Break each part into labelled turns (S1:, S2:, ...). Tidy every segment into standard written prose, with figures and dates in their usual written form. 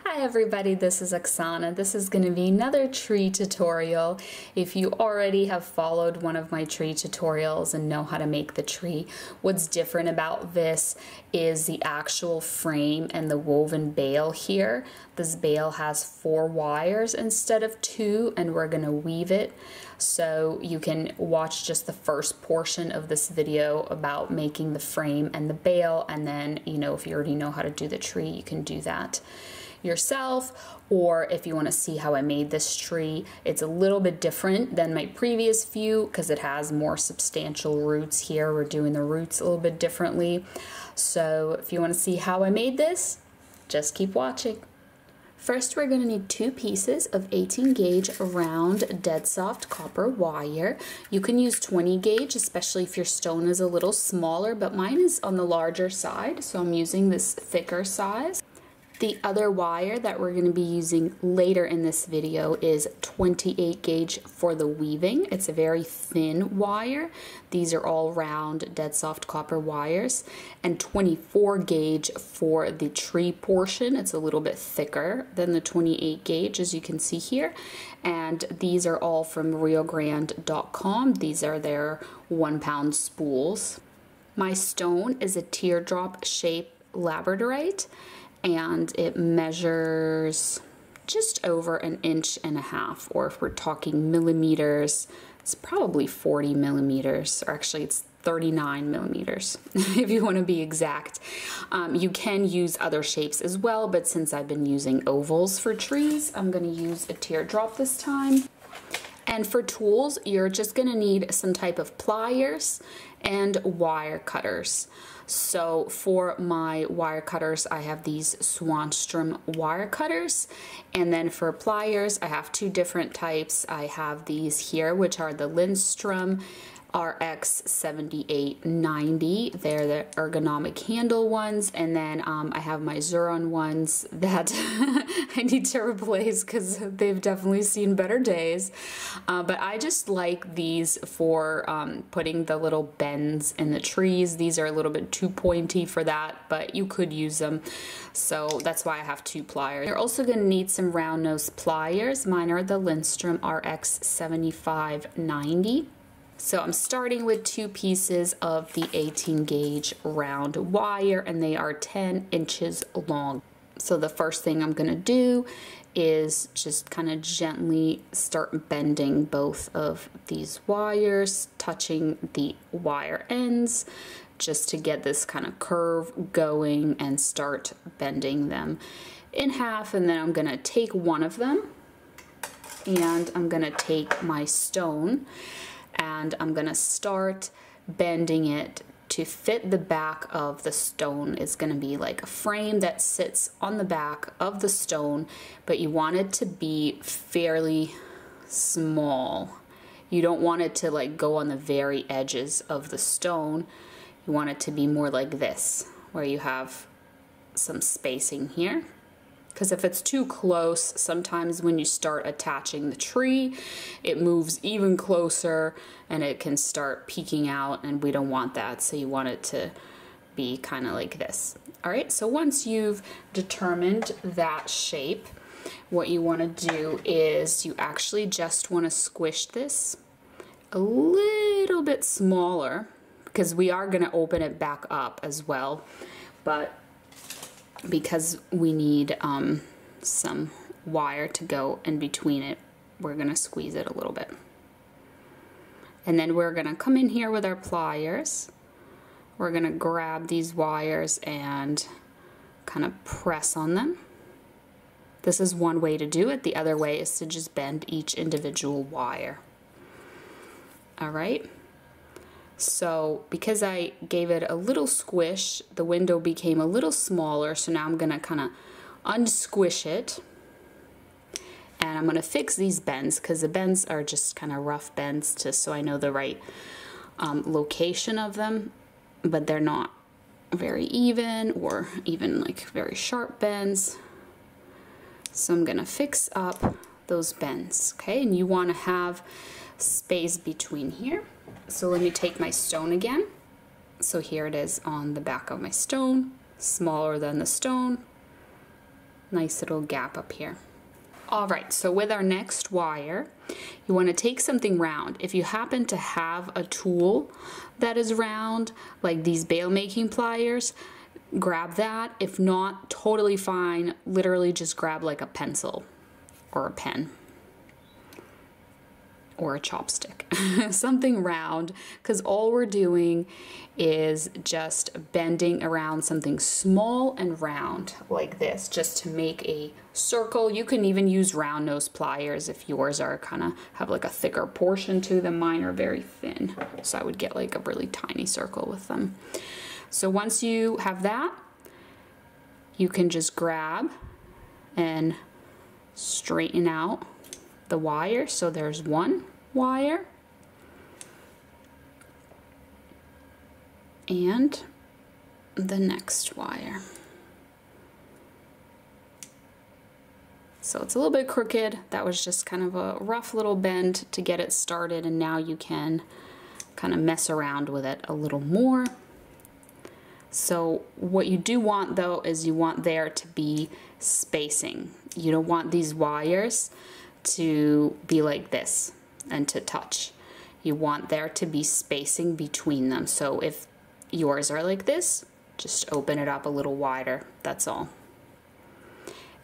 S1: Hi everybody, this is Oksana. This is going to be another tree tutorial. If you already have followed one of my tree tutorials and know how to make the tree, what's different about this is the actual frame and the woven bale here. This bale has 4 wires instead of 2, and we're going to weave it. So you can watch just the first portion of this video about making the frame and the bale, and then, if you already know how to do the tree, you can do that yourself. Or if you want to see how I made this tree, it's a little bit different than my previous few because it has more substantial roots here. We're doing the roots a little bit differently. So if you want to see how I made this, just keep watching. First, we're going to need 2 pieces of 18 gauge round dead soft copper wire. You can use 20 gauge, especially if your stone is a little smaller, but mine is on the larger side, so I'm using this thicker size. The other wire that we're going to be using later in this video is 28 gauge for the weaving. It's a very thin wire. These are all round dead soft copper wires, and 24 gauge for the tree portion. It's a little bit thicker than the 28 gauge, as you can see here. And these are all from riogrande.com. These are their 1-pound spools. My stone is a teardrop shape Labradorite, and it measures just over 1.5 inches, or if we're talking millimeters, it's probably 40 millimeters, or actually it's 39 millimeters if you want to be exact. You can use other shapes as well, but since I've been using ovals for trees, I'm going to use a teardrop this time. And for tools, you're just going to need some type of pliers and wire cutters. So for my wire cutters, I have these Swanstrom wire cutters. And then for pliers, I have 2 different types. I have these here, which are the Lindstrom RX 7890. They're the ergonomic handle ones, and then I have my Xuron ones that I need to replace because they've definitely seen better days. But I just like these for putting the little bends in the trees. These are a little bit too pointy for that, but you could use them. So that's why I have 2 pliers. You're also going to need some round nose pliers. Mine are the Lindstrom RX 7590. So I'm starting with 2 pieces of the 18 gauge round wire, and they are 10 inches long. So the first thing I'm going to do is just kind of gently start bending both of these wires, touching the wire ends, just to get this kind of curve going and start bending them in half. And then I'm going to take one of them, and I'm going to take my stone, and I'm gonna start bending it to fit the back of the stone. It's gonna be like a frame that sits on the back of the stone, but you want it to be fairly small. You don't want it to like go on the very edges of the stone. You want it to be more like this, where you have some spacing here. Because if it's too close, sometimes when you start attaching the tree, it moves even closer and it can start peeking out, and we don't want that. So you want it to be kind of like this. All right, so once you've determined that shape, what you want to do is you actually just want to squish this a little bit smaller, because we are going to open it back up as well. But because we need some wire to go in between it, we're going to squeeze it a little bit. And then we're going to come in here with our pliers. We're going to grab these wires and kind of press on them. This is one way to do it. The other way is to just bend each individual wire. All right. So because I gave it a little squish, the window became a little smaller. So now I'm going to kind of unsquish it. And I'm going to fix these bends, because the bends are just kind of rough bends, so I know the right location of them. But they're not very even, or even like very sharp bends. So I'm going to fix up those bends, okay? And you want to have space between here. So let me take my stone again. So here it is on the back of my stone, smaller than the stone. nice little gap up here. All right, so with our next wire, you want to take something round. If you happen to have a tool that is round, like these bail making pliers, grab that. If not, totally fine. Literally just grab like a pencil or a pen or a chopstick, something round, because all we're doing is just bending around something small and round like this, just to make a circle. You can even use round nose pliers if yours are kind of have like a thicker portion to them. Mine are very thin, so I would get like a really tiny circle with them. So once you have that, you can just grab and straighten out the wire. So there's one wire and the next wire. So it's a little bit crooked. That was just kind of a rough little bend to get it started, and now you can kind of mess around with it a little more. So what you do want though is you want there to be spacing. You don't want these wires to be like this and to touch. You want there to be spacing between them. So if yours are like this, just open it up a little wider, that's all.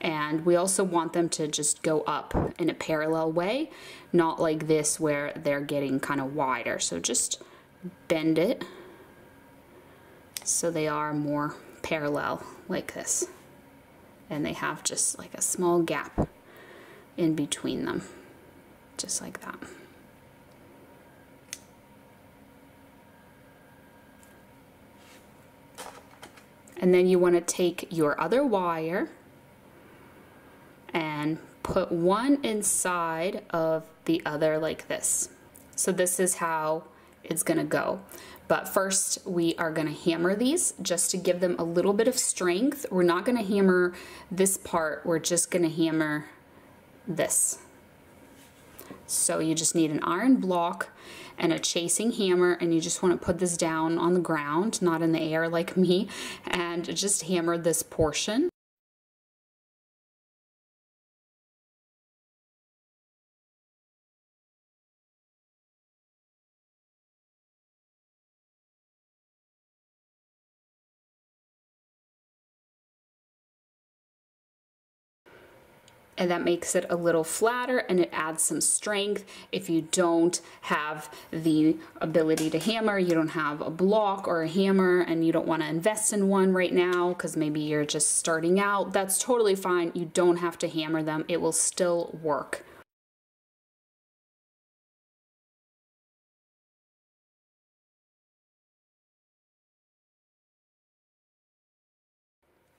S1: And we also want them to just go up in a parallel way, not like this where they're getting kind of wider. So just bend it so they are more parallel like this. And they have just like a small gap in between them, just like that. And then you want to take your other wire and put one inside of the other like this. So this is how it's gonna go. But first we are gonna hammer these just to give them a little bit of strength. We're not gonna hammer this part, we're just gonna hammer this. So you just need an iron block and a chasing hammer, and you just want to put this down on the ground, not in the air like me, and just hammer this portion. And that makes it a little flatter and it adds some strength. If you don't have the ability to hammer, you don't have a block or a hammer and you don't want to invest in one right now because maybe you're just starting out, that's totally fine. You don't have to hammer them. It will still work.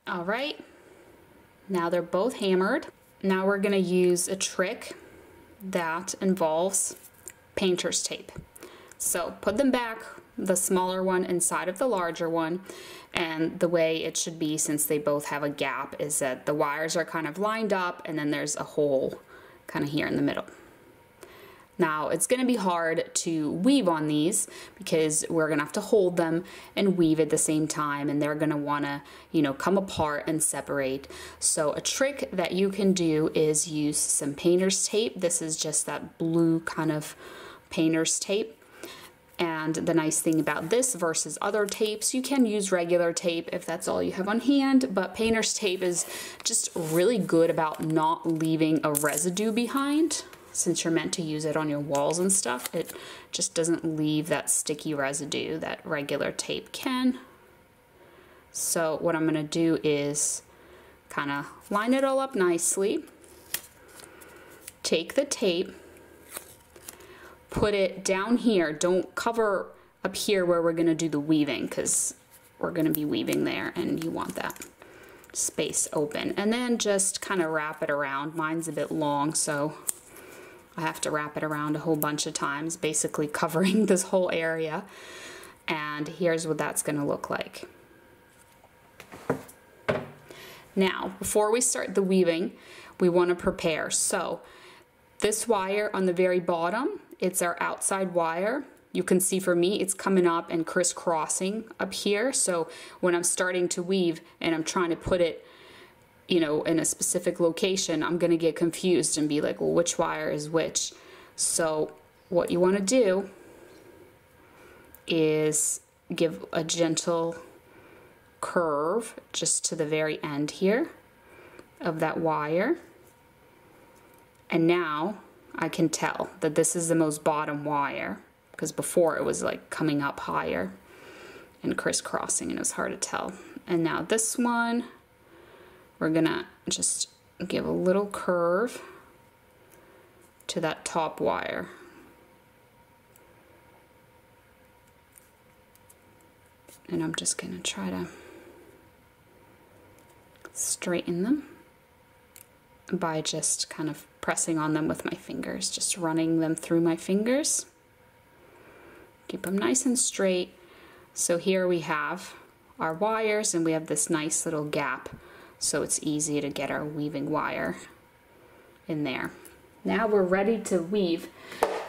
S1: All right, now they're both hammered. Now we're going to use a trick that involves painter's tape. So put them back, the smaller one inside of the larger one, and the way it should be, since they both have a gap, is that the wires are kind of lined up and then there's a hole kind of here in the middle. Now it's going to be hard to weave on these because we're going to have to hold them and weave at the same time, and they're going to want to, you know, come apart and separate. So a trick that you can do is use some painter's tape. This is just that blue kind of painter's tape. And the nice thing about this versus other tapes, you can use regular tape if that's all you have on hand, but painter's tape is just really good about not leaving a residue behind. Since you're meant to use it on your walls and stuff, it just doesn't leave that sticky residue that regular tape can. So what I'm going to do is kind of line it all up nicely, take the tape, put it down here. Don't cover up here where we're going to do the weaving, because we're going to be weaving there and you want that space open. And then just kind of wrap it around. Mine's a bit long, so I have to wrap it around a whole bunch of times, basically covering this whole area. And here's what that's going to look like. Now, before we start the weaving, we want to prepare. So this wire on the very bottom, it's our outside wire. You can see for me, it's coming up and crisscrossing up here. So when I'm starting to weave and I'm trying to put it you know, in a specific location, I'm going to get confused and be like, well, which wire is which? So what you want to do is give a gentle curve just to the very end here of that wire. And now I can tell that this is the most bottom wire, because before it was like coming up higher and crisscrossing and it was hard to tell. And now this one, we're gonna just give a little curve to that top wire. And I'm just gonna try to straighten them by just kind of pressing on them with my fingers, just running them through my fingers. Keep them nice and straight. So here we have our wires and we have this nice little gap, so it's easy to get our weaving wire in there. Now we're ready to weave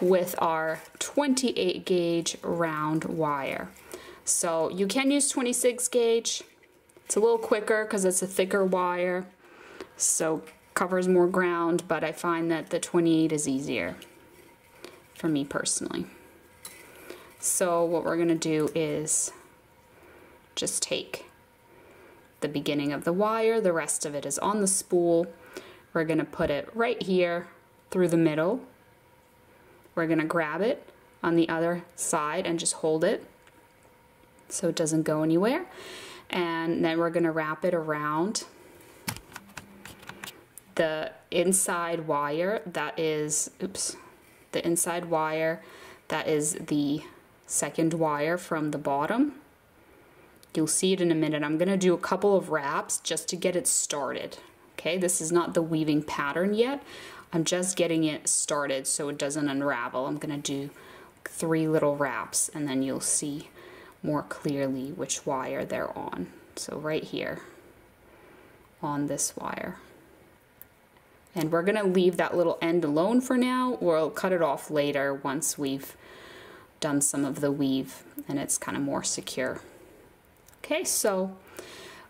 S1: with our 28 gauge round wire. So you can use 26 gauge. It's a little quicker because it's a thicker wire, so covers more ground, but I find that the 28 is easier for me personally. So what we're going to do is just take the beginning of the wire, the rest of it is on the spool. We're going to put it right here through the middle. We're going to grab it on the other side and just hold it so it doesn't go anywhere. And then we're going to wrap it around the inside wire that is, the inside wire that is the second wire from the bottom. You'll see it in a minute. I'm going to do a couple of wraps just to get it started. Okay, this is not the weaving pattern yet. I'm just getting it started so it doesn't unravel. I'm going to do 3 little wraps and then you'll see more clearly which wire they're on. So right here on this wire. And we're going to leave that little end alone for now. We'll cut it off later once we've done some of the weave and it's kind of more secure. Okay, so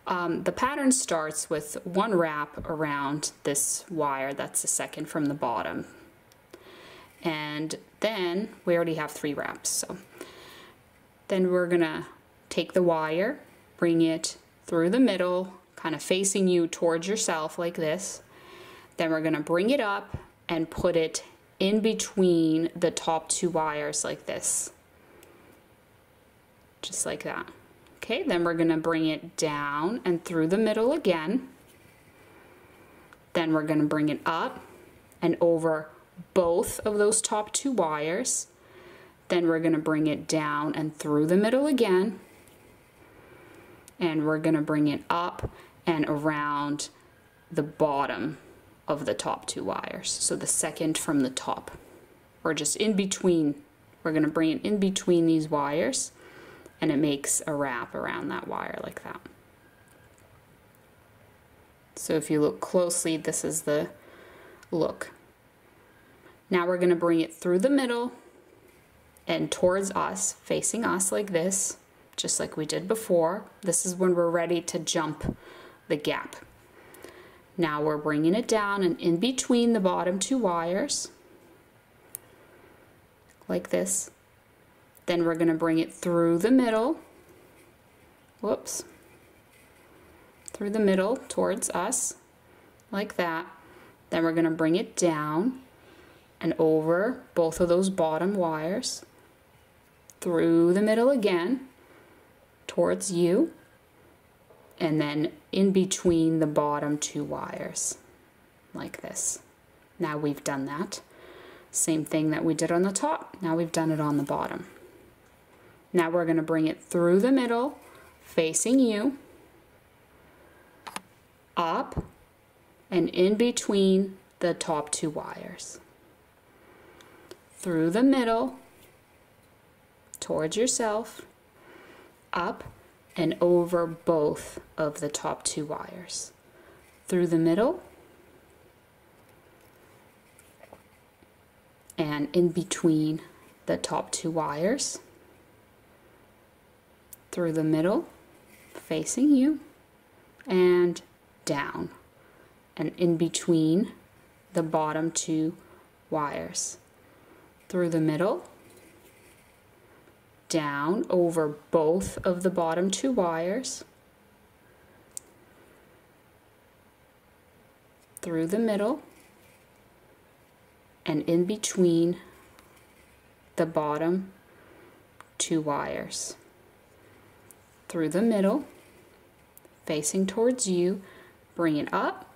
S1: the pattern starts with 1 wrap around this wire that's the second from the bottom. And then we already have 3 wraps. So then we're gonna take the wire, bring it through the middle, kind of facing you towards yourself like this. Then we're gonna bring it up and put it in between the top 2 wires like this. Just like that. Okay, then we're gonna bring it down and through the middle again. Then we're gonna bring it up and over both of those top 2 wires. Then we're gonna bring it down and through the middle again. And we're gonna bring it up and around the bottom of the top 2 wires. So the second from the top, or just in between. We're gonna bring it in between these wires and it makes a wrap around that wire like that. So if you look closely, this is the look. Now we're gonna bring it through the middle and towards us, facing us like this, just like we did before. This is when we're ready to jump the gap. Now we're bringing it down and in between the bottom 2 wires, like this. Then we're going to bring it through the middle, whoops, through the middle towards us, like that. Then we're going to bring it down and over both of those bottom wires, through the middle again, towards you, and then in between the bottom 2 wires, like this. Now we've done that. Same thing that we did on the top, now we've done it on the bottom. Now we're going to bring it through the middle, facing you, up, and in between the top 2 wires. Through the middle, towards yourself, up, and over both of the top 2 wires. Through the middle, and in between the top 2 wires. Through the middle, facing you, and down. and in between the bottom two wires. Through the middle, down over both of the bottom two wires, through the middle, and in between the bottom two wires. Through the middle, facing towards you, bring it up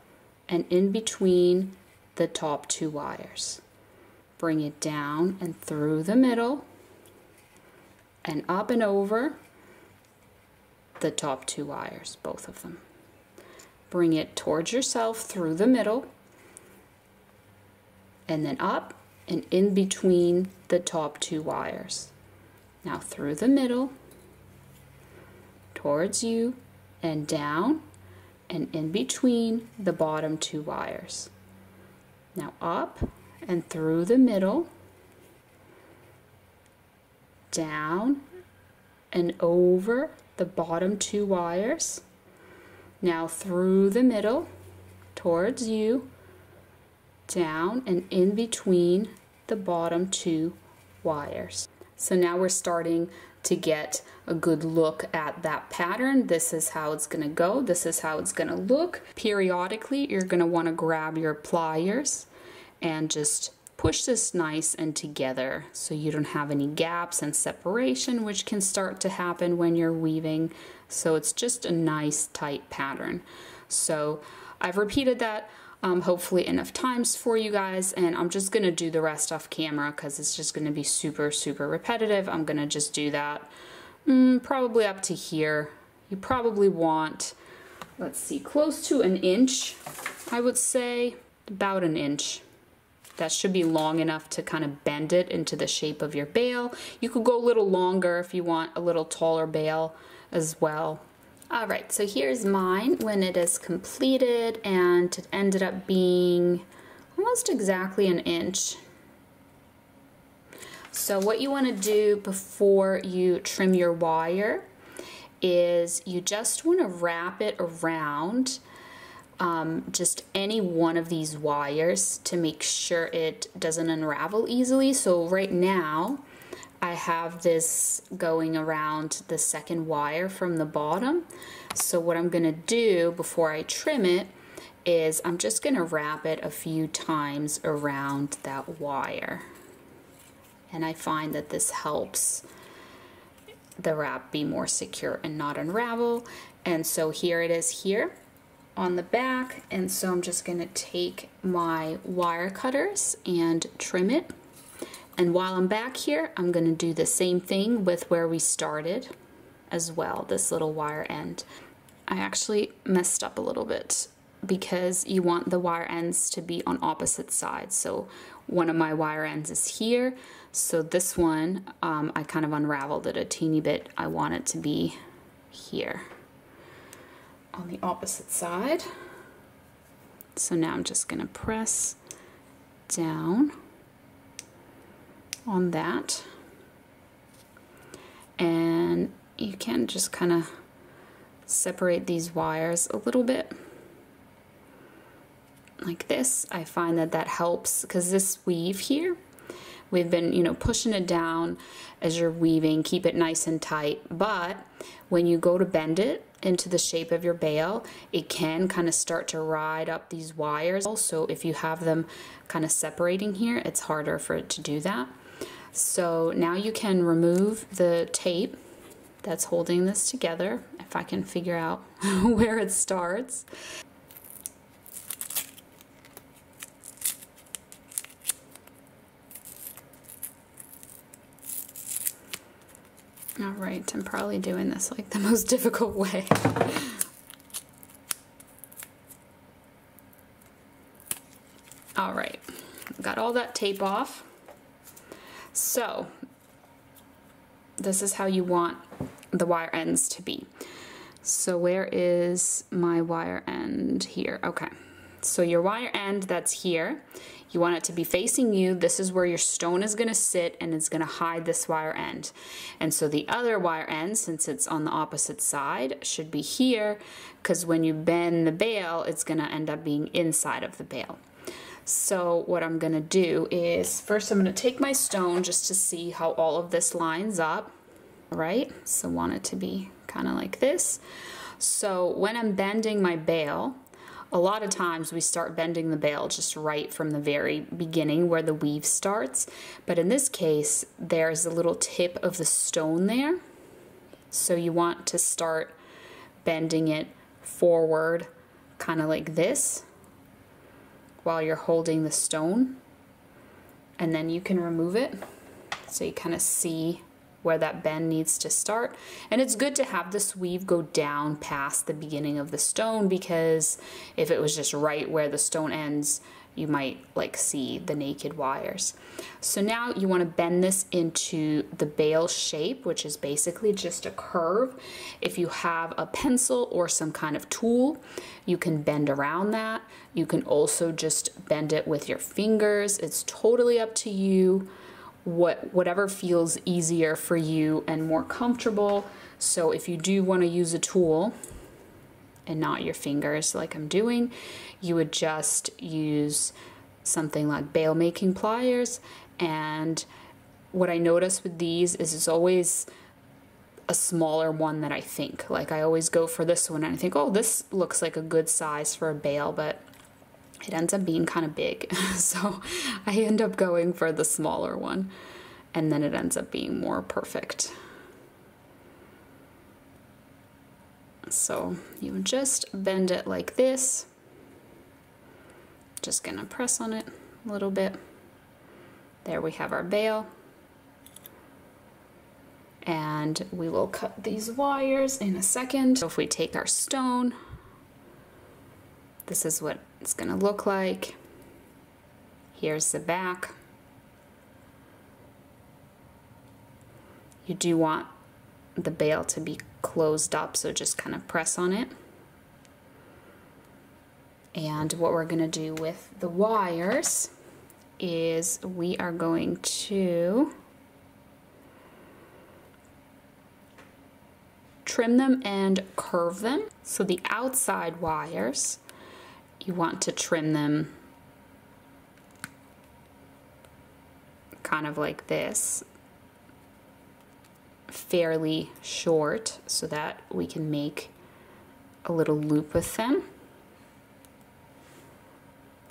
S1: and in between the top two wires. Bring it down and through the middle and up and over the top two wires, both of them. Bring it towards yourself through the middle and then up and in between the top two wires. Now through the middle, towards you and down and in between the bottom two wires. Now up and through the middle, down and over the bottom two wires. Now through the middle, towards you, down and in between the bottom two wires. So now we're starting to get a good look at that pattern. This is how it's going to go. This is how it's going to look. Periodically, you're going to want to grab your pliers and just push this nice and together so you don't have any gaps and separation, which can start to happen when you're weaving. So it's just a nice tight pattern. So I've repeated that hopefully enough times for you guys, and I'm just gonna do the rest off camera because it's just gonna be super repetitive. I'm gonna just do that probably up to here. You probably want, let's see, close to an inch, I would say, about an inch. That should be long enough to kind of bend it into the shape of your bale. You could go a little longer if you want a little taller bale as well. All right, so here's mine when it is completed, and it ended up being almost exactly an inch. So what you want to do before you trim your wire is you just want to wrap it around just any one of these wires to make sure it doesn't unravel easily. So right now I have this going around the second wire from the bottom. So what I'm going to do before I trim it is I'm just going to wrap it a few times around that wire. And I find that this helps the wrap be more secure and not unravel. And so here it is here on the back, and so I'm just going to take my wire cutters and trim it. And while I'm back here, I'm going to do the same thing with where we started as well, this little wire end. I actually messed up a little bit because you want the wire ends to be on opposite sides. So one of my wire ends is here, so this one I kind of unraveled it a teeny bit. I want it to be here on the opposite side. So now I'm just going to press down on that, and you can just kind of separate these wires a little bit like this. I find that that helps because this weave here, we've been, you know, pushing it down as you're weaving, keep it nice and tight, but when you go to bend it into the shape of your bale, it can kind of start to ride up these wires. Also, if you have them kind of separating here, it's harder for it to do that. So now you can remove the tape that's holding this together, if I can figure out where it starts. All right, I'm probably doing this like the most difficult way. All right, got all that tape off. So this is how you want the wire ends to be. So where is my wire end? Here. Okay, So your wire end that's here, you want it to be facing you. This is where your stone is gonna sit and it's gonna hide this wire end. And so the other wire end, since it's on the opposite side, should be here, because when you bend the bail, it's gonna end up being inside of the bail. So what I'm gonna do is, first I'm gonna take my stone just to see how all of this lines up, right? So want it to be kind of like this. So when I'm bending my bail, a lot of times we start bending the bail just right from the very beginning where the weave starts. But in this case, there's a little tip of the stone there. So you want to start bending it forward, kind of like this, while you're holding the stone. And then you can remove it. So you kind of see where that bend needs to start. And it's good to have this weave go down past the beginning of the stone, because if it was just right where the stone ends, you might like see the naked wires. So now you want to bend this into the bail shape, which is basically just a curve. If you have a pencil or some kind of tool, you can bend around that. You can also just bend it with your fingers. It's totally up to you. Whatever feels easier for you and more comfortable. So if you do want to use a tool and not your fingers like I'm doing, you would just use something like bail making pliers. And what I notice with these is it's always a smaller one that I think. Like I always go for this one and I think, oh, this looks like a good size for a bail, but it ends up being kind of big. So I end up going for the smaller one, and then it ends up being more perfect. So you would just bend it like this. Just gonna press on it a little bit. There we have our bail. And we will cut these wires in a second. So if we take our stone, this is what it's gonna look like. Here's the back. You do want the bail to be closed up, so just kind of press on it. And what we're gonna do with the wires is we are going to trim them and curve them. So the outside wires, you want to trim them kind of like this, fairly short, so that we can make a little loop with them.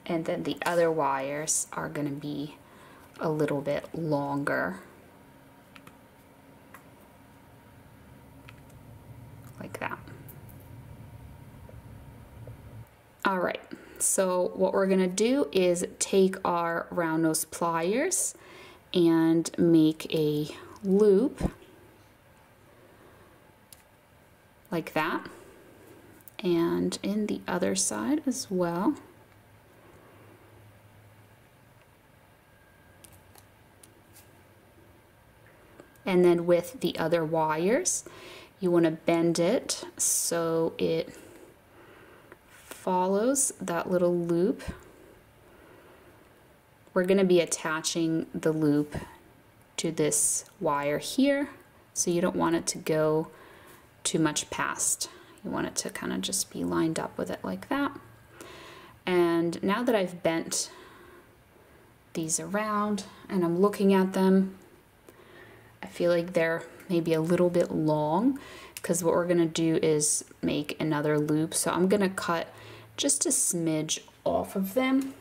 S1: And then the other wires are going to be a little bit longer, like that. All right, so what we're gonna do is take our round nose pliers and make a loop like that, and in the other side as well. And then with the other wires, you want to bend it so it follows that little loop. We're going to be attaching the loop to this wire here, so you don't want it to go too much past. You want it to kind of just be lined up with it like that. And now that I've bent these around and I'm looking at them, I feel like they're maybe a little bit long, because what we're going to do is make another loop. So I'm going to cut just a smidge off of them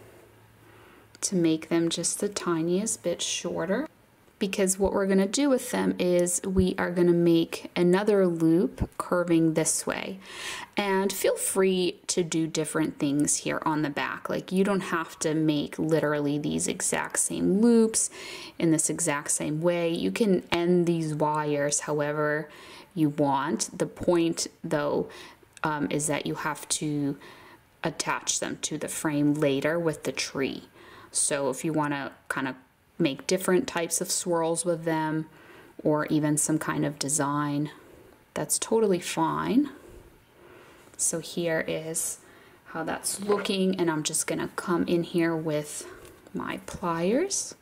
S1: to make them just the tiniest bit shorter, because what we're going to do with them is we are going to make another loop curving this way. And feel free to do different things here on the back. Like, you don't have to make literally these exact same loops in this exact same way. You can end these wires however you want. The point though is that you have to attach them to the frame later with the tree. So if you want to kind of make different types of swirls with them, or even some kind of design, that's totally fine. So here is how that's looking, and I'm just gonna come in here with my pliers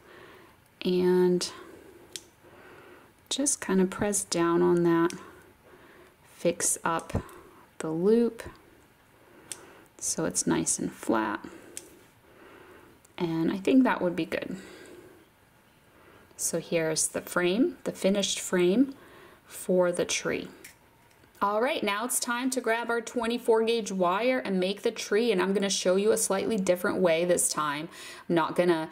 S1: and just kind of press down on that, fix up the loop so it's nice and flat, and I think that would be good. So here's the frame, the finished frame for the tree. All right, now it's time to grab our 24 gauge wire and make the tree, and I'm gonna show you a slightly different way this time. I'm not gonna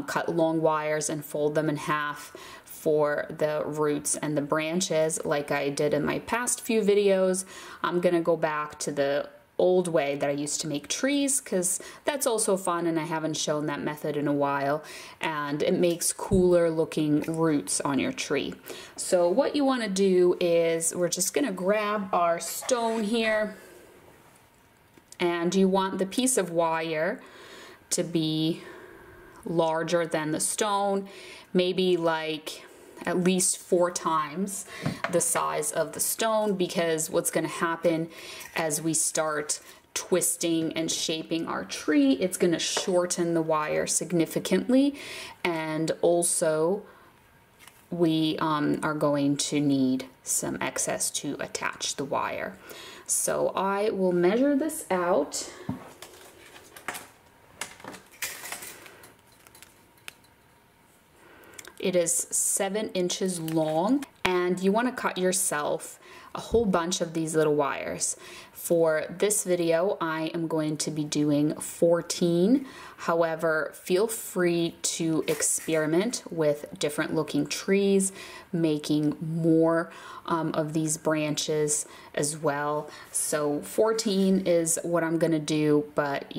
S1: cut long wires and fold them in half for the roots and the branches like I did in my past few videos. I'm gonna go back to the old way that I used to make trees, because that's also fun and I haven't shown that method in a while, and it makes cooler looking roots on your tree. So what you want to do is we're just going to grab our stone here, and you want the piece of wire to be larger than the stone, maybe like at least 4 times the size of the stone, because what's going to happen as we start twisting and shaping our tree, it's going to shorten the wire significantly, and also we are going to need some excess to attach the wire. So I will measure this out. It is 7 inches long, and you want to cut yourself a whole bunch of these little wires. For this video, I am going to be doing 14. However, feel free to experiment with different looking trees, making more of these branches as well. So 14 is what I'm gonna do, but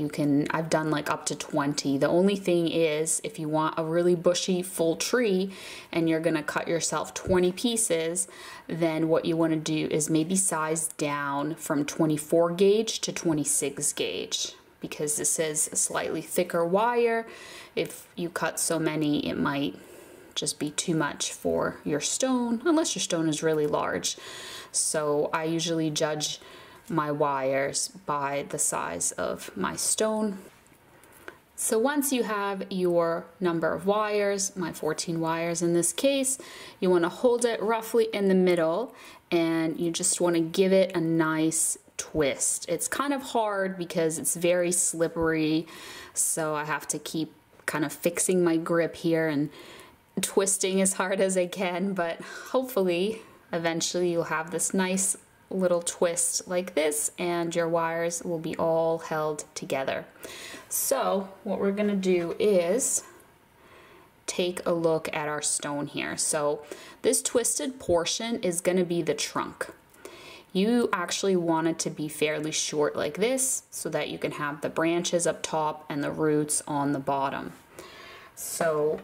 S1: I've done like up to 20. The only thing is, if you want a really bushy full tree and you're gonna cut yourself 20 pieces, then what you wanna do is maybe size down from 24 gauge to 26 gauge. Because this is a slightly thicker wire. If you cut so many, it might just be too much for your stone, unless your stone is really large. So I usually judge my wires by the size of my stone. So once you have your number of wires, my 14 wires in this case, you want to hold it roughly in the middle, and you just want to give it a nice twist. It's kind of hard because it's very slippery, so I have to keep kind of fixing my grip here and twisting as hard as I can, but hopefully eventually you'll have this nice little twist like this, and your wires will be all held together. So what we're gonna do is take a look at our stone here. So this twisted portion is gonna be the trunk. You actually want it to be fairly short like this so that you can have the branches up top and the roots on the bottom. So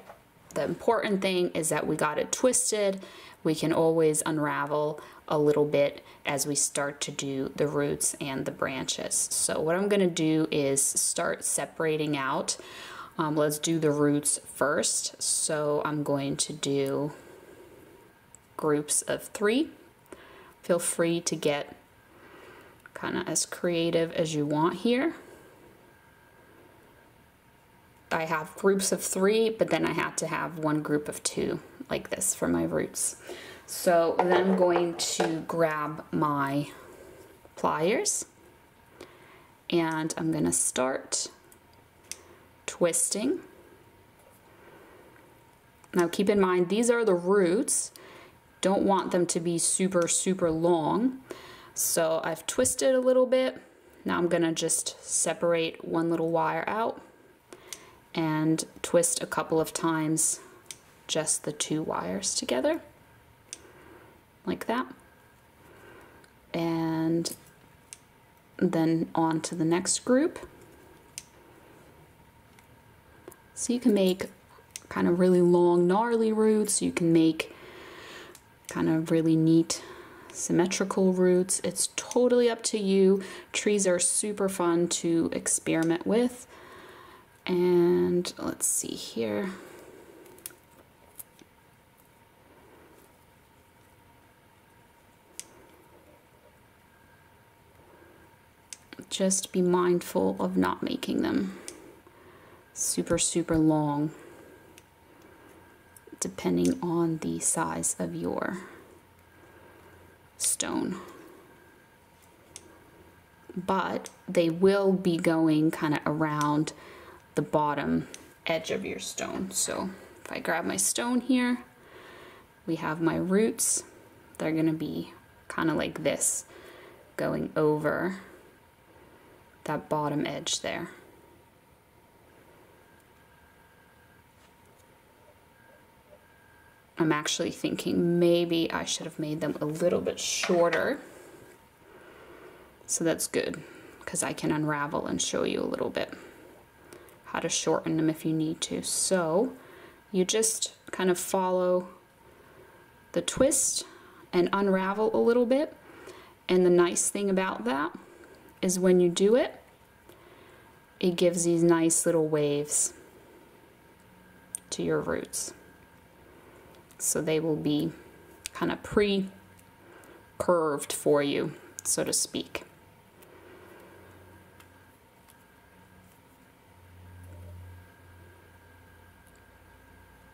S1: the important thing is that we got it twisted. We can always unravel a little bit as we start to do the roots and the branches. So what I'm gonna do is start separating out. Let's do the roots first. So I'm going to do groups of 3. Feel free to get kind of as creative as you want here. I have groups of 3, but then I had to have one group of 2 like this for my roots. So then I'm going to grab my pliers, and I'm going to start twisting. Now keep in mind, these are the roots. Don't want them to be super, super long. So I've twisted a little bit. Now I'm gonna just separate one little wire out and twist a couple of times just the 2 wires together, like that. And then on to the next group. So you can make kind of really long, gnarly roots. You can make kind of really neat symmetrical roots. It's totally up to you. Trees are super fun to experiment with. And let's see here. just be mindful of not making them super, super long, depending on the size of your stone. But they will be going kind of around the bottom edge of your stone. So if I grab my stone here, we have my roots. They're going to be kind of like this, going over that bottom edge there. I'm actually thinking maybe I should have made them a little bit shorter. So that's good, because I can unravel and show you a little bit how to shorten them if you need to. So you just kind of follow the twist and unravel a little bit. And the nice thing about that is when you do it, it gives these nice little waves to your roots. So they will be kind of pre-curved for you, so to speak.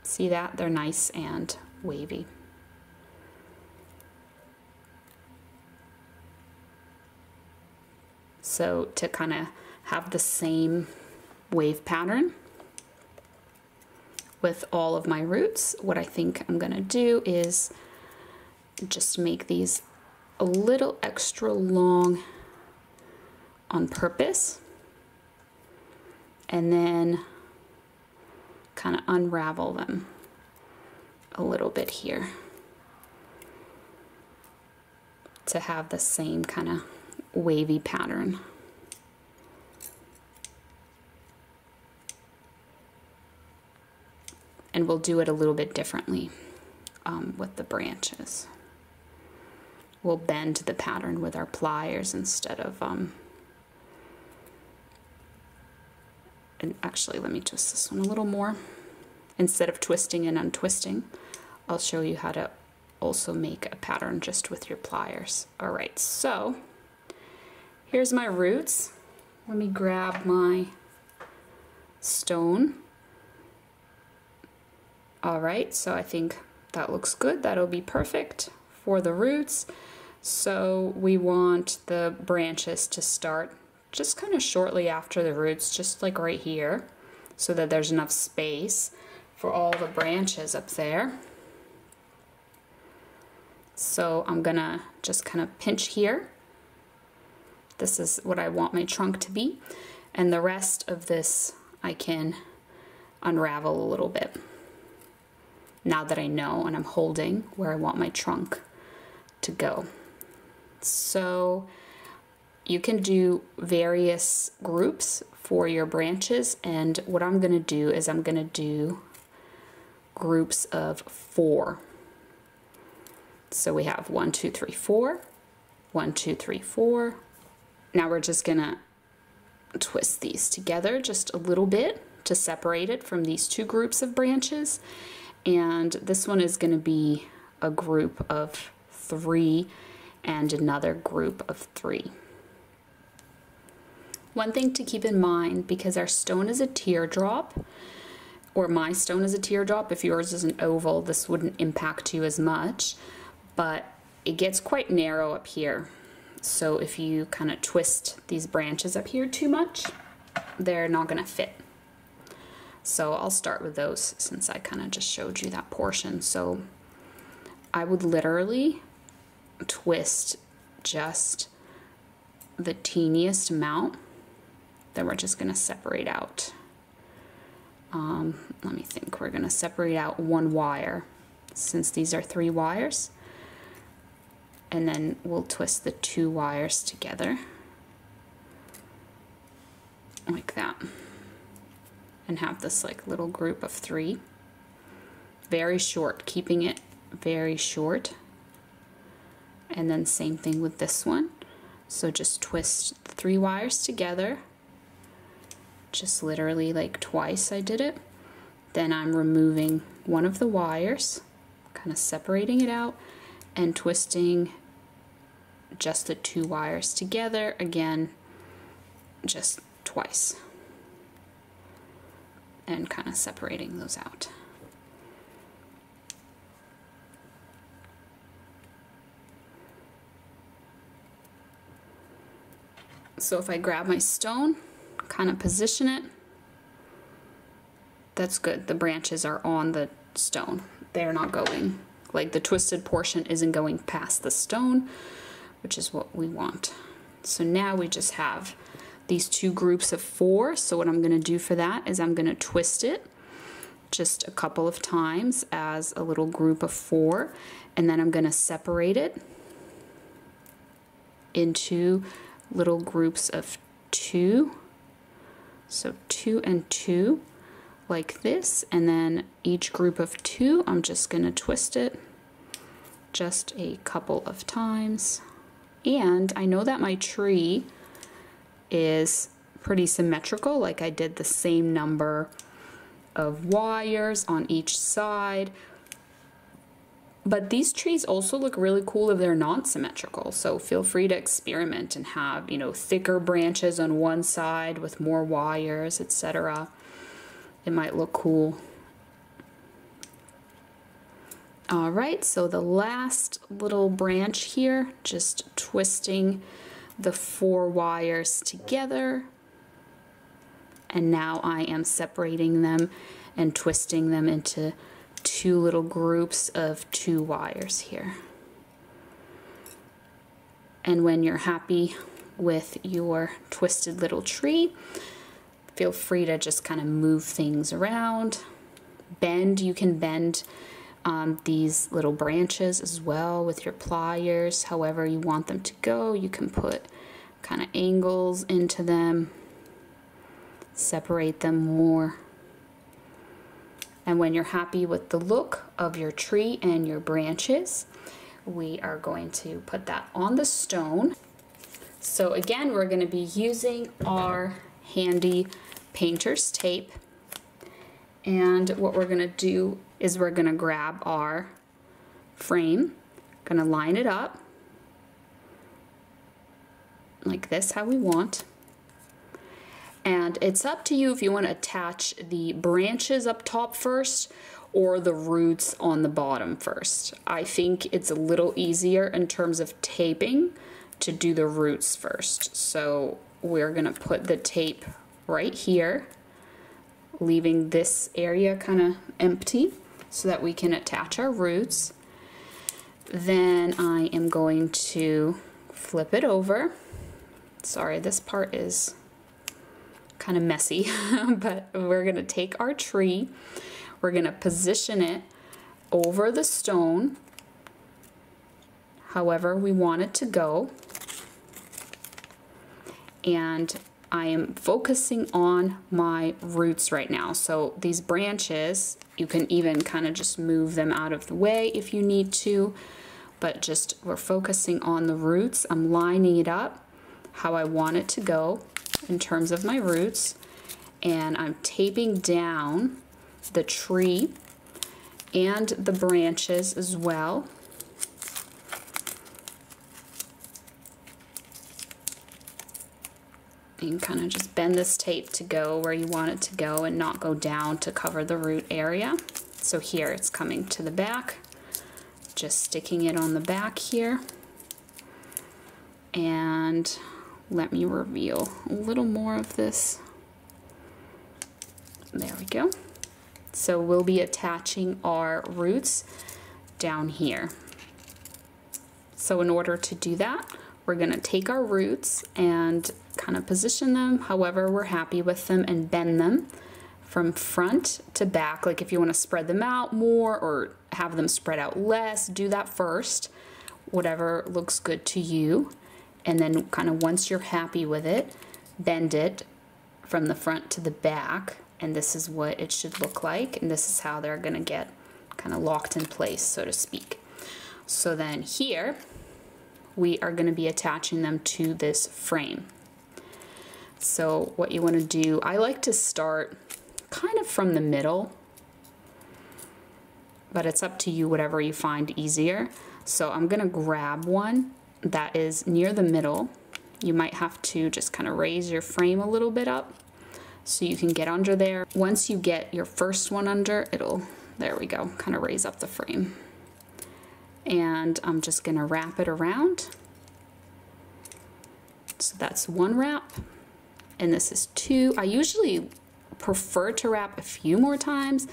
S1: See that? They're nice and wavy. So to kind of have the same wave pattern with all of my roots, what I think I'm gonna do is just make these a little extra long on purpose, and then kind of unravel them a little bit here to have the same kind of wavy pattern. And we'll do it a little bit differently with the branches. We'll bend the pattern with our pliers instead of, and actually let me twist this one a little more. Instead of twisting and untwisting, I'll show you how to also make a pattern just with your pliers. All right, so here's my roots. Let me grab my stone. All right, so I think that looks good. That'll be perfect for the roots. So we want the branches to start just kind of shortly after the roots, just like right here, so that there's enough space for all the branches up there. So I'm gonna just kind of pinch here. This is what I want my trunk to be. And the rest of this I can unravel a little bit, now that I know and I'm holding where I want my trunk to go. So you can do various groups for your branches, and what I'm gonna do is I'm gonna do groups of 4. So we have 1, 2, 3, 4, 1, 2, 3, 4. Now we're just gonna twist these together just a little bit to separate it from these 2 groups of branches. And this one is going to be a group of 3 and another group of 3. One thing to keep in mind, because our stone is a teardrop, or my stone is a teardrop, if yours is an oval, this wouldn't impact you as much, but it gets quite narrow up here. So if you kind of twist these branches up here too much, they're not going to fit. So I'll start with those since I kind of just showed you that portion. So I would literally twist just the teeniest amount. Then we're just going to separate out. Let me think. We're going to separate out 1 wire since these are 3 wires. And then we'll twist the 2 wires together like that. And have this like little group of 3. Very short, keeping it very short. And then same thing with this one. So just twist the 3 wires together. Just literally like twice I did it. Then I'm removing one of the wires, kind of separating it out, and twisting just the 2 wires together. Again, just twice and kind of separating those out. So if I grab my stone, kind of position it, that's good. The branches are on the stone. They're not going, like the twisted portion isn't going past the stone, which is what we want. So now we just have these two groups of 4. So what I'm going to do for that is I'm going to twist it just a couple of times as a little group of 4, and then I'm going to separate it into little groups of 2. So 2 and 2 like this, and then each group of 2 I'm just going to twist it just a couple of times. And I know that my tree is pretty symmetrical, like I did the same number of wires on each side. But these trees also look really cool if they're not symmetrical. So feel free to experiment and have, you know, thicker branches on one side with more wires, etc. It might look cool. All right, so the last little branch here, just twisting the 4 wires together. And now I am separating them and twisting them into 2 little groups of 2 wires here. And when you're happy with your twisted little tree, feel free to just kind of move things around. Bend, you can bend these little branches as well with your pliers, however you want them to go. You can put kind of angles into them, separate them more. And when you're happy with the look of your tree and your branches, we are going to put that on the stone. So again, we're going to be using our handy painter's tape. And what we're going to do is we're going to grab our frame, going to line it up like this, how we want. And it's up to you if you want to attach the branches up top first or the roots on the bottom first. I think it's a little easier in terms of taping to do the roots first. So we're going to put the tape right here, leaving this area kind of empty so that we can attach our roots. Then I am going to flip it over. Sorry, this part is kind of messy, but we're going to take our tree, we're going to position it over the stone however we want it to go, and I am focusing on my roots right now. So these branches, you can even kind of just move them out of the way if you need to, but just we're focusing on the roots. I'm lining it up how I want it to go in terms of my roots, and I'm taping down the tree and the branches as well. You can kind of just bend this tape to go where you want it to go and not go down to cover the root area. So here it's coming to the back, just sticking it on the back here. And let me reveal a little more of this. There we go. So we'll be attaching our roots down here. So in order to do that, we're going to take our roots and kind of position them however we're happy with them and bend them from front to back. Like if you want to spread them out more or have them spread out less, do that first, whatever looks good to you. And then kind of once you're happy with it, bend it from the front to the back, and this is what it should look like, and this is how they're going to get kind of locked in place, so to speak. So then here we are going to be attaching them to this frame. So what you want to do, I like to start kind of from the middle, but it's up to you, whatever you find easier. So I'm going to grab one that is near the middle, You might have to just kind of raise your frame a little bit up so you can get under there. Once you get your first one under, it'll, there we go, kind of raise up the frame. And I'm just gonna wrap it around. So that's one wrap, and this is two. I usually prefer to wrap a few more times,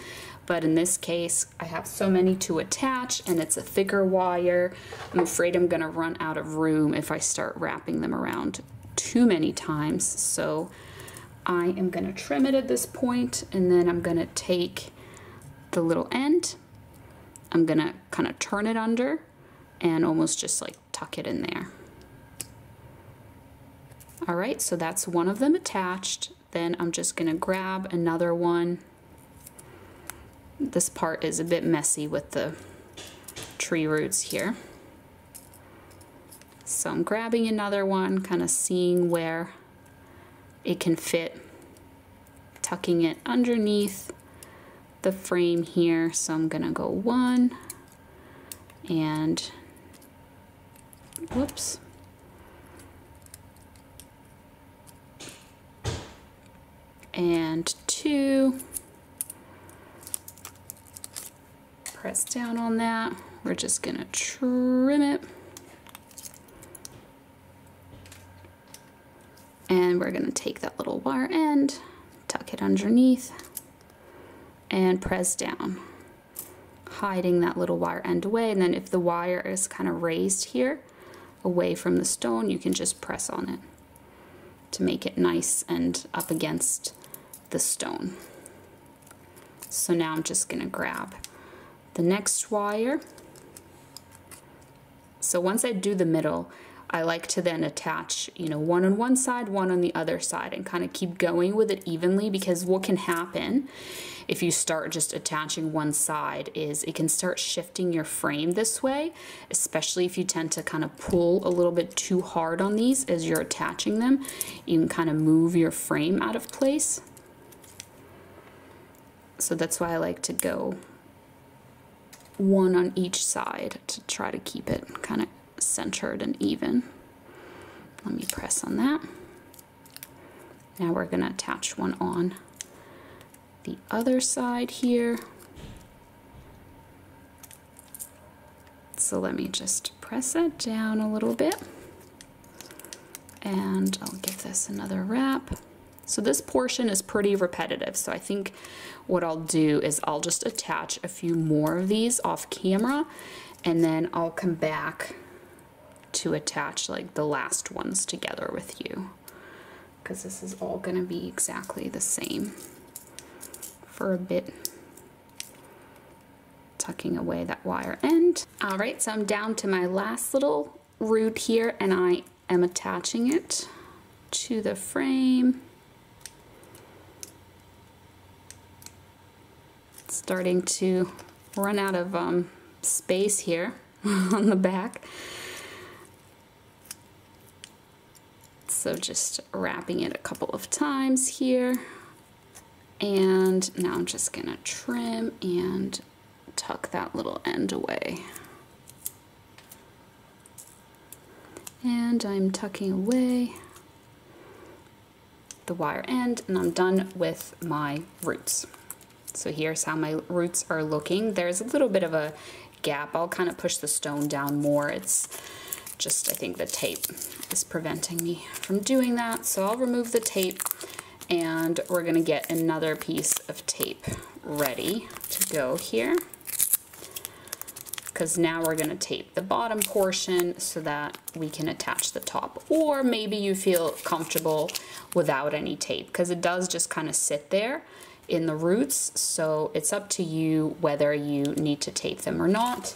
S1: but in this case, I have so many to attach and it's a thicker wire. I'm afraid I'm gonna run out of room if I start wrapping them around too many times. So I am gonna trim it at this point, and then I'm gonna take the little end, I'm gonna kind of turn it under and almost just like tuck it in there. All right, so that's one of them attached. Then I'm just gonna grab another one. This part is a bit messy with the tree roots here. So I'm grabbing another one, kind of seeing where it can fit, tucking it underneath the frame here. So I'm gonna go one and, whoops. And two. Press down on that. We're just gonna trim it. And we're gonna take that little wire end, tuck it underneath, and press down, hiding that little wire end away. And then if the wire is kind of raised here, away from the stone, you can just press on it to make it nice and up against the stone. So now I'm just gonna grab the next wire. So once I do the middle, I like to then attach, you know, one on one side, one on the other side, and kind of keep going with it evenly, because what can happen if you start just attaching one side is it can start shifting your frame this way, especially if you tend to kind of pull a little bit too hard on these as you're attaching them. You can kind of move your frame out of place. So that's why I like to go one on each side to try to keep it kind of centered and even. Let me press on that. Now we're going to attach one on the other side here. So let me just press that down a little bit, and I'll give this another wrap. So this portion is pretty repetitive, so I think what I'll do is I'll just attach a few more of these off camera, and then I'll come back to attach like the last ones together with you, because this is all going to be exactly the same for a bit. Tucking away that wire end. All right, so I'm down to my last little root here, and I am attaching it to the frame. Starting to run out of space here on the back. So just wrapping it a couple of times here. And now I'm just gonna trim and tuck that little end away. And I'm tucking away the wire end, and I'm done with my roots. So here's how my roots are looking. There's a little bit of a gap. I'll kind of push the stone down more. It's just, I think the tape is preventing me from doing that. So I'll remove the tape, and we're gonna get another piece of tape ready to go here, because now we're gonna tape the bottom portion so that we can attach the top. Or maybe you feel comfortable without any tape, because it does just kind of sit there in the roots, so it's up to you whether you need to tape them or not.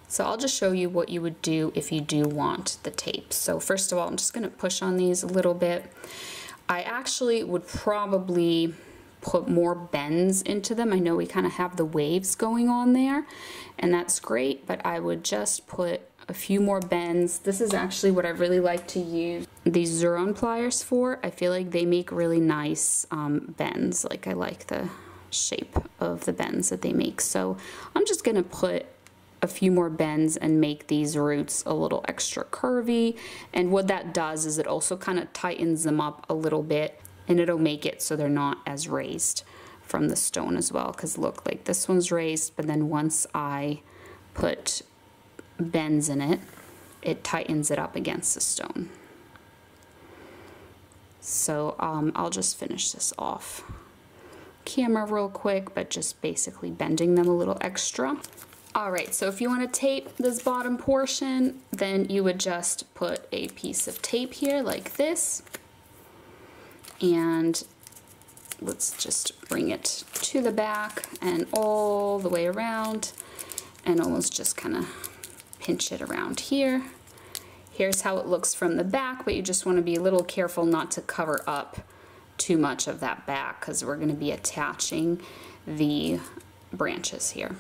S1: So I'll just show you what you would do if you do want the tape. So first of all, I'm just going to push on these a little bit. I actually would probably put more bends into them. I know we kind of have the waves going on there, and that's great, but I would just put a few more bends. This is actually what I really like to use these Xuron pliers for. I feel like they make really nice bends. Like, I like the shape of the bends that they make. So I'm just gonna put a few more bends and make these roots a little extra curvy. And what that does is it also kind of tightens them up a little bit, and it'll make it so they're not as raised from the stone as well. Because look, like this one's raised, but then once I put bends in it, it tightens it up against the stone. So I'll just finish this off camera real quick, but just basically bending them a little extra. All right, so if you want to tape this bottom portion, then you would just put a piece of tape here like this, and let's just bring it to the back and all the way around, and almost just kind of pinch it around here. Here's how it looks from the back, but you just want to be a little careful not to cover up too much of that back, because we're going to be attaching the branches here.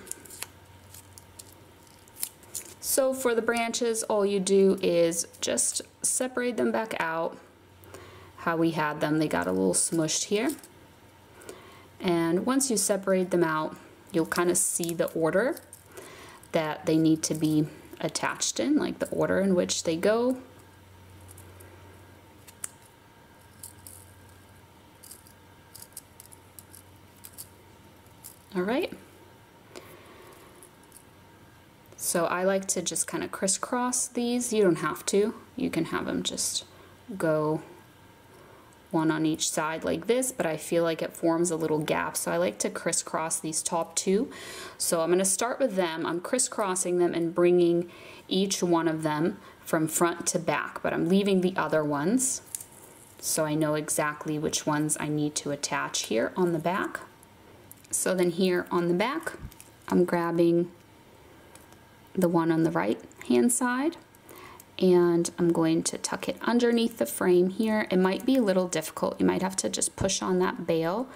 S1: So for the branches, all you do is just separate them back out how we had them. They got a little smushed here. And once you separate them out, you'll kind of see the order that they need to be attached in, like the order in which they go. All right. So I like to just kind of crisscross these. You don't have to. You can have them just go one on each side like this, but I feel like it forms a little gap, so I like to crisscross these top two. So I'm going to start with them. I'm crisscrossing them and bringing each one of them from front to back, but I'm leaving the other ones so I know exactly which ones I need to attach here on the back. So then here on the back, I'm grabbing the one on the right hand side, and I'm going to tuck it underneath the frame here. It might be a little difficult. You might have to just push on that bail,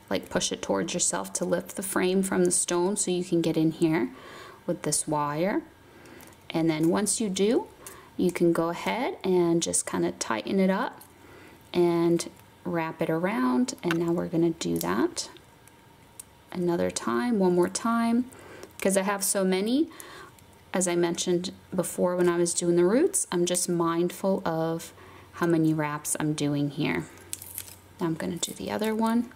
S1: like push it towards yourself to lift the frame from the stone so you can get in here with this wire. And then once you do, you can go ahead and just kind of tighten it up and wrap it around. And now we're going to do that another time, one more time, because I have so many. As I mentioned before when I was doing the roots, I'm just mindful of how many wraps I'm doing here. Now I'm going to do the other one.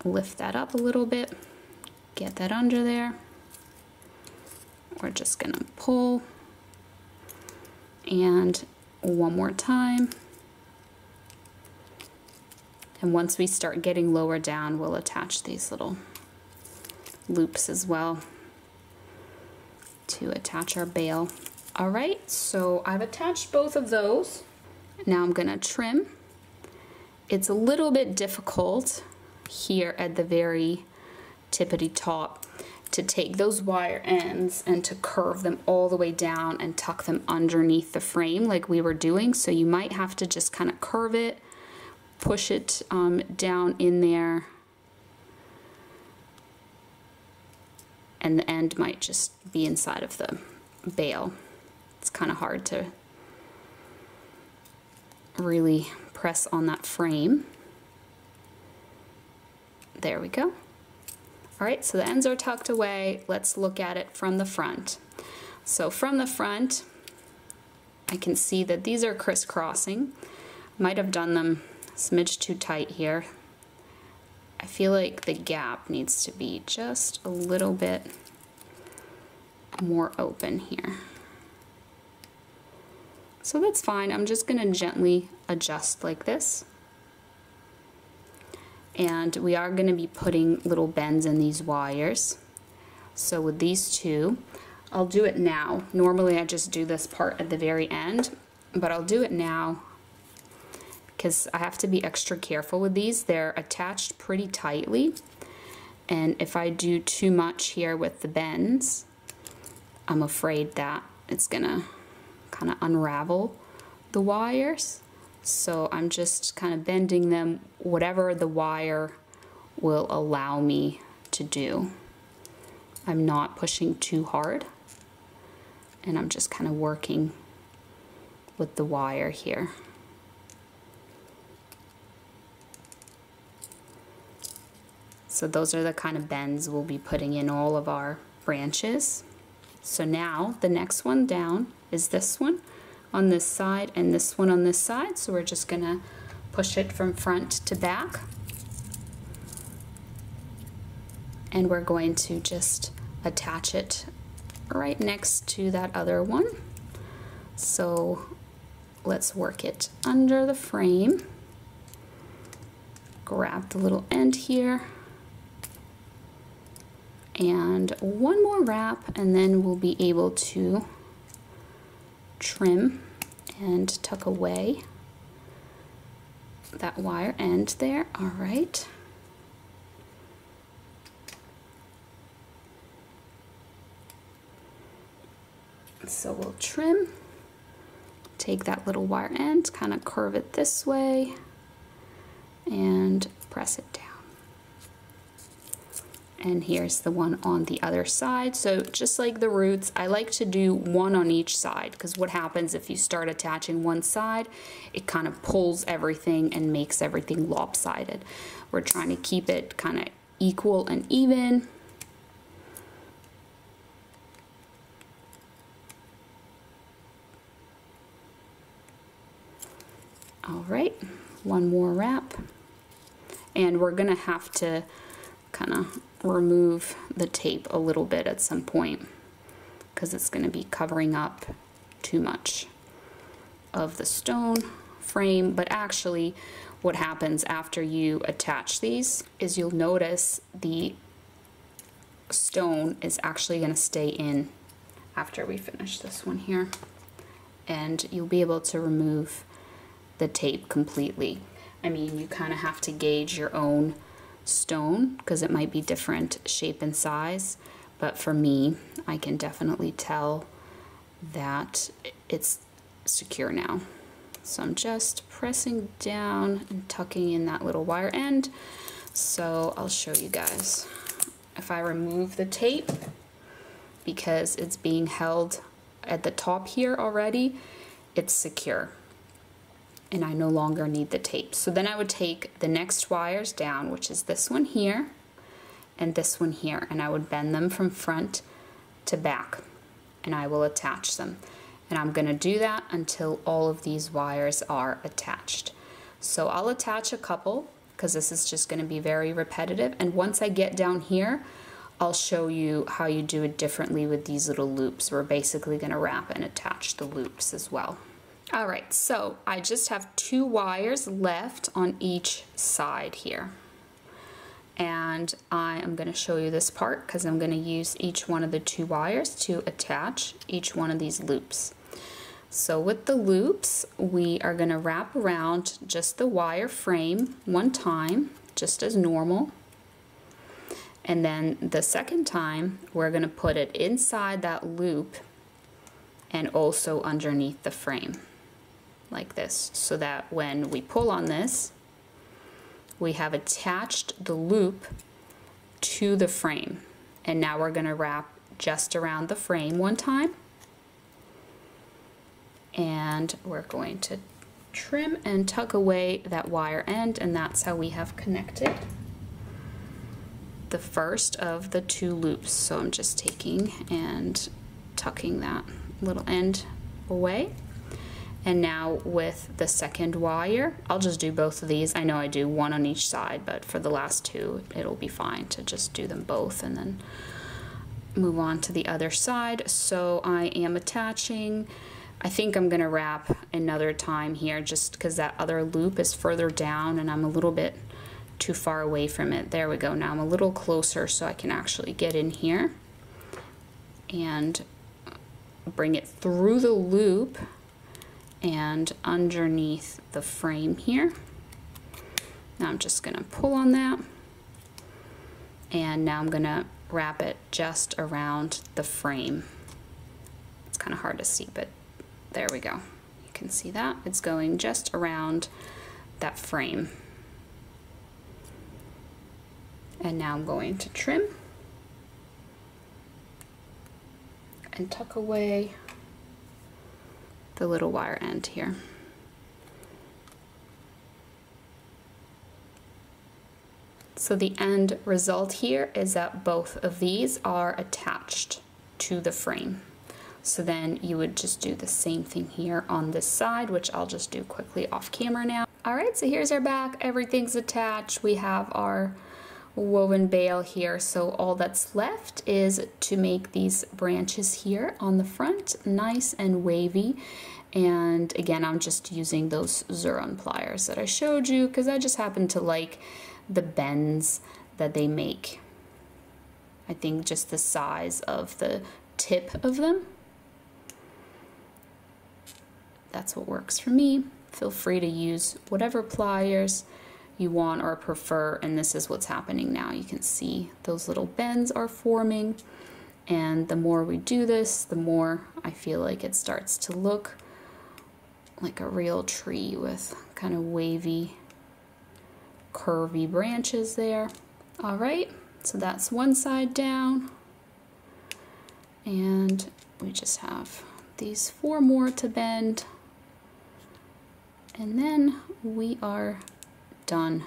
S1: Lift that up a little bit, get that under there. We're just going to pull, and one more time. And once we start getting lower down, we'll attach these little loops as well to attach our bail. All right, so I've attached both of those. Now I'm gonna trim. It's a little bit difficult here at the very tippity top to take those wire ends and to curve them all the way down and tuck them underneath the frame like we were doing. So you might have to just kind of curve it, push it down in there, and the end might just be inside of the bail. It's kind of hard to really press on that frame. There we go. All right, so the ends are tucked away. Let's look at it from the front. So from the front, I can see that these are crisscrossing. Might have done them a smidge too tight here. I feel like the gap needs to be just a little bit more open here. So that's fine. I'm just going to gently adjust like this. And we are going to be putting little bends in these wires. So with these two, I'll do it now. Normally I just do this part at the very end, but I'll do it now because I have to be extra careful with these. They're attached pretty tightly, and if I do too much here with the bends, I'm afraid that it's gonna kind of unravel the wires. So I'm just kind of bending them whatever the wire will allow me to do. I'm not pushing too hard, and I'm just kind of working with the wire here. So those are the kind of bends we'll be putting in all of our branches. So now the next one down is this one on this side and this one on this side. So we're just gonna push it from front to back. And we're going to just attach it right next to that other one. So let's work it under the frame. Grab the little end here. And one more wrap, and then we'll be able to trim and tuck away that wire end there. All right. So we'll trim, take that little wire end, kind of curve it this way, and press it down. And here's the one on the other side. So just like the roots, I like to do one on each side, because what happens if you start attaching one side, it kind of pulls everything and makes everything lopsided. We're trying to keep it kind of equal and even. All right, one more wrap. And we're gonna have to kind of remove the tape a little bit at some point, because it's going to be covering up too much of the stone frame. But actually what happens after you attach these is you'll notice the stone is actually going to stay in after we finish this one here, and you'll be able to remove the tape completely. I mean, you kind of have to gauge your own stone because it might be different shape and size, but for me, I can definitely tell that it's secure now. So I'm just pressing down and tucking in that little wire end. So I'll show you guys. If I remove the tape, because it's being held at the top here already, it's secure. And I no longer need the tape. So then I would take the next wires down, which is this one here and this one here, and I would bend them from front to back, and I will attach them. And I'm gonna do that until all of these wires are attached. So I'll attach a couple, because this is just gonna be very repetitive, and once I get down here, I'll show you how you do it differently with these little loops. We're basically gonna wrap and attach the loops as well. All right, so I just have 2 wires left on each side here. And I am going to show you this part because I'm going to use each one of the 2 wires to attach each one of these loops. So with the loops, we are going to wrap around just the wire frame one time, just as normal. And then the second time, we're going to put it inside that loop and also underneath the frame, like this, so that when we pull on this, we have attached the loop to the frame. And now we're going to wrap just around the frame one time, and we're going to trim and tuck away that wire end, and that's how we have connected the first of the 2 loops. So I'm just taking and tucking that little end away. And now with the second wire, I'll just do both of these. I know I do one on each side, but for the last 2, it'll be fine to just do them both and then move on to the other side. So I am attaching, I think I'm gonna wrap another time here just because that other loop is further down and I'm a little bit too far away from it. There we go. Now I'm a little closer so I can actually get in here and bring it through the loop and underneath the frame here. Now I'm just gonna pull on that, and now I'm gonna wrap it just around the frame. It's kind of hard to see, but there we go. You can see that. It's going just around that frame. And now I'm going to trim and tuck away the little wire end here. So the end result here is that both of these are attached to the frame. So then you would just do the same thing here on this side, which I'll just do quickly off camera now. All right, so here's our back. Everything's attached. We have our woven bale here. So all that's left is to make these branches here on the front nice and wavy. And again, I'm just using those Zuron pliers that I showed you because I just happen to like the bends that they make. I think just the size of the tip of them. That's what works for me. Feel free to use whatever pliers you want or prefer, and this is what's happening now. You can see those little bends are forming, and the more we do this, the more I feel like it starts to look like a real tree with kind of wavy, curvy branches there. All right, so that's one side down, and we just have these 4 more to bend, and then we are done.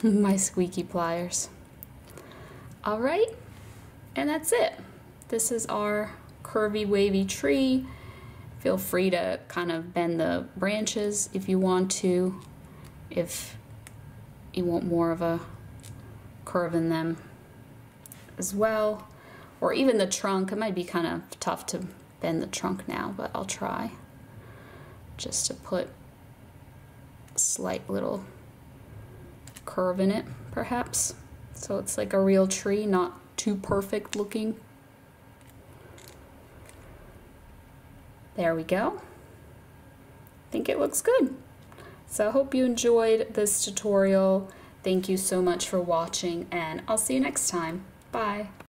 S1: My squeaky pliers. All right, and that's it. This is our curvy, wavy tree. Feel free to kind of bend the branches if you want to, if you want more of a curve in them as well. Or even the trunk. It might be kind of tough to bend the trunk now, but I'll try just to put a slight little curve in it, perhaps. So it's like a real tree, not too perfect looking. There we go. I think it looks good. So I hope you enjoyed this tutorial. Thank you so much for watching, and I'll see you next time. Bye.